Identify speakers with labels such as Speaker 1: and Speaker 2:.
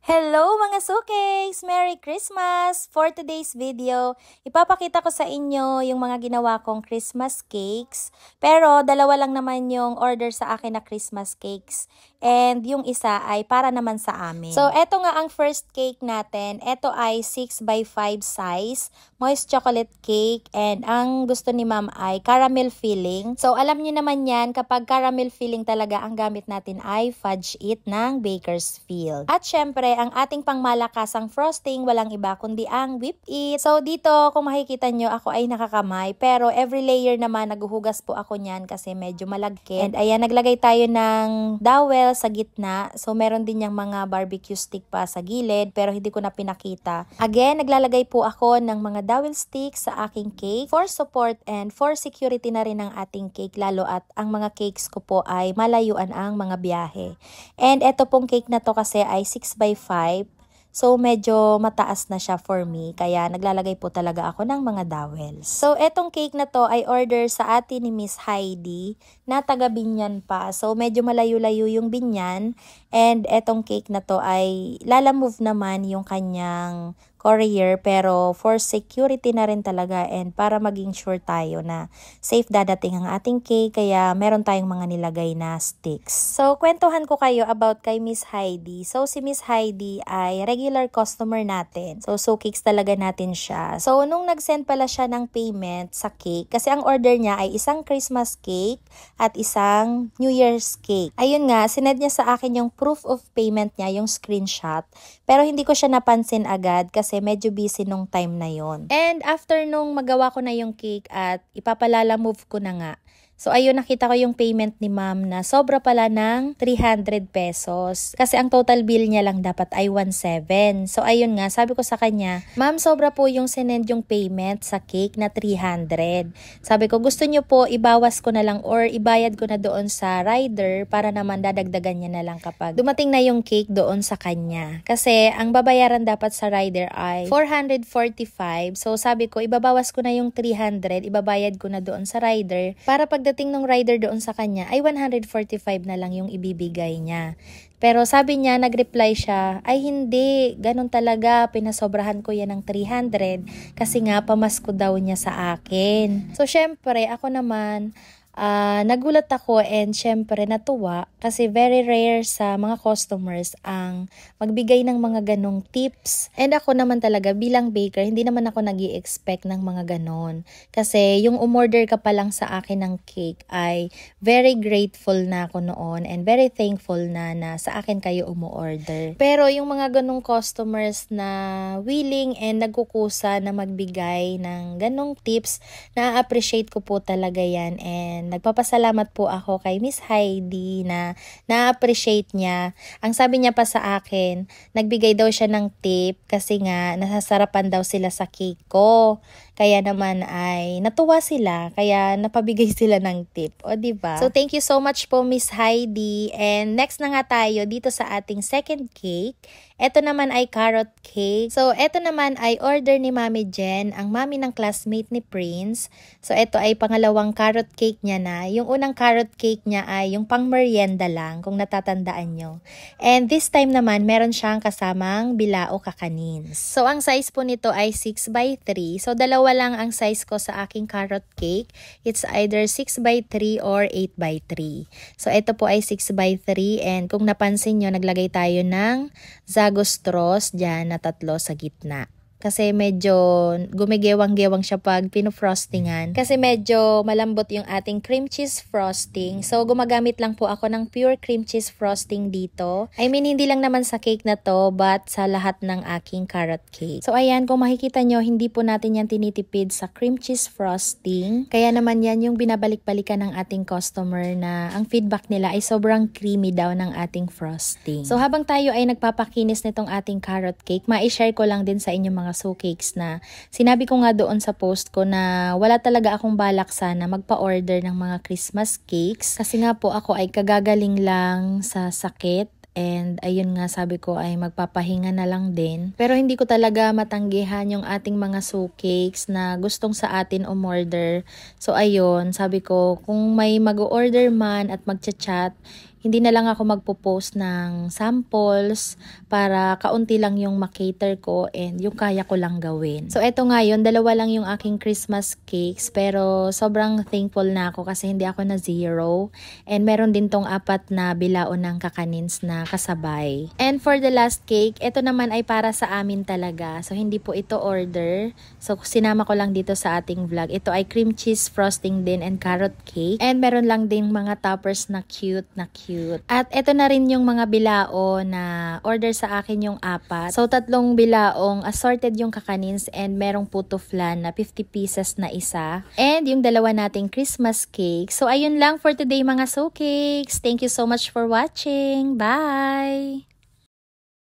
Speaker 1: Hello mga sukes! Merry Christmas! For today's video, ipapakita ko sa inyo yung mga ginawa kong Christmas cakes. Pero dalawa lang naman yung order sa akin na Christmas cakes. And yung isa ay para naman sa amin. So eto nga ang first cake natin. Eto ay 6x5 size, moist chocolate cake. And ang gusto ni ma'am ay caramel filling. So alam niyo naman yan, kapag caramel filling talaga ang gamit natin ay fudge it ng Bakersfield. At syempre, ang ating pangmalakasang frosting, walang iba kundi ang whip it. So dito, kung makikita nyo, ako ay nakakamay. Pero every layer naman, naguhugas po ako niyan kasi medyo malagkit. And ayan, naglagay tayo ng dowel sa gitna. So meron din yung mga barbecue stick pa sa gilid, pero hindi ko na pinakita. Again, naglalagay po ako ng mga dowel stick sa aking cake for support and for security na rin ng ating cake, lalo at ang mga cakes ko po ay malayuan ang mga biyahe. And eto pong cake na to kasi ay 6x5. So, medyo mataas na siya for me. Kaya, naglalagay po talaga ako ng mga dowels. So, etong cake na to ay order sa atin ni Miss Heidi na taga Binyan pa. So, medyo malayo-layo yung Binyan. And etong cake na to ay lalamove naman yung kanyang courier, pero for security na rin talaga and para maging sure tayo na safe dadating ang ating cake, kaya meron tayong mga nilagay na sticks. So, kwentuhan ko kayo about kay Miss Heidi. So, si Miss Heidi ay regular customer natin. So, cakes talaga natin siya. So, nung nag-send pala siya ng payment sa cake, kasi ang order niya ay isang Christmas cake at isang New Year's cake. Ayun nga, sinend niya sa akin yung proof of payment niya, yung screenshot. Pero hindi ko siya napansin agad kasi medyo busy nung time na yon. And after nung magawa ko na yung cake at ipapalala-move ko na nga, so ayun, nakita ko yung payment ni ma'am na sobra pala ng 300 pesos. Kasi ang total bill niya lang dapat ay 1,700. So ayun nga, sabi ko sa kanya, ma'am, sobra po yung sinend yung payment sa cake na 300. Sabi ko, gusto nyo po ibawas ko na lang or ibayad ko na doon sa rider para naman dadagdagan niya na lang kapag dumating na yung cake doon sa kanya. Kasi ang babayaran dapat sa rider ay 445. So sabi ko, ibabawas ko na yung 300, ibabayad ko na doon sa rider para pagdating ng rider doon sa kanya ay 145 na lang yung ibibigay niya. Pero sabi niya, nag-reply siya, ay hindi, ganun talaga, pinasobrahan ko yan ng 300 kasi nga pamasko daw niya sa akin. So syempre, ako naman, nagulat ako and syempre natuwa kasi very rare sa mga customers ang magbigay ng mga ganong tips. And ako naman talaga bilang baker, hindi naman ako nag-i-expect ng mga ganon. Kasi yung umorder ka pa lang sa akin ng cake ay very grateful na ako noon and very thankful na sa akin kayo umu-order. Pero yung mga ganong customers na willing and nagkukusa na magbigay ng ganong tips, na-appreciate ko po talaga yan and nagpapasalamat po ako kay Miss Heidi na na-appreciate niya. Ang sabi niya pa sa akin, nagbigay daw siya ng tip kasi nga nasasarapan daw sila sa cake ko. Kaya naman ay natuwa sila, kaya napabigay sila ng tip. O diba? So thank you so much po Miss Heidi. And next na nga tayo dito sa ating second cake. Ito naman ay carrot cake. So ito naman ay order ni Mami Jen, ang mami ng classmate ni Prince. So ito ay pangalawang carrot cake niya na. Yung unang carrot cake niya ay yung pang merienda lang, kung natatandaan nyo. And this time naman, meron siyang kasamang bilao kakanins. So ang size po nito ay 6x3. So dalawa lang ang size ko sa aking carrot cake. It's either 6x3 or 8x3. So ito po ay 6x3 and kung napansin nyo, naglagay tayo ng Zago straws dyan na 3 sa gitna. Kasi medyo gumigewang-gewang siya pag pinofrostingan. Kasi medyo malambot yung ating cream cheese frosting. So, gumagamit lang po ako ng pure cream cheese frosting dito. I mean, hindi lang naman sa cake na to, but sa lahat ng aking carrot cake. So, ayan, kung makikita nyo, hindi po natin yan tinitipid sa cream cheese frosting. Kaya naman yan yung binabalik-balikan ng ating customer na ang feedback nila ay sobrang creamy daw ng ating frosting. So, habang tayo ay nagpapakinis nitong ating carrot cake, ma-share ko lang din sa inyo mga cakes na sinabi ko nga doon sa post ko na wala talaga akong balak sana magpa-order ng mga Christmas cakes kasi nga po ako ay kagagaling lang sa sakit. And ayun nga, sabi ko ay magpapahinga na lang din. Pero hindi ko talaga matanggihan yung ating mga cakes na gustong sa atin umorder. So ayun, sabi ko kung may mag-order man at magchat-chat, hindi na lang ako magpo-post ng samples para kaunti lang yung makater ko and yung kaya ko lang gawin. So eto nga yun, dalawa lang yung aking Christmas cakes pero sobrang thankful na ako kasi hindi ako na zero. And meron din tong 4 na bilaon ng kakanins na kasabay. And for the last cake, ito naman ay para sa amin talaga. So hindi po ito order. So sinama ko lang dito sa ating vlog. Ito ay cream cheese frosting din and carrot cake. And meron lang din mga toppers na cute na cute. At ito na rin yung mga bilao na order sa akin yung 4. So 3 bilaong assorted yung kakanins and merong puto flan na 50 pieces na isa. And yung dalawa nating Christmas cake. So ayun lang for today mga so cakes. Thank you so much for watching. Bye!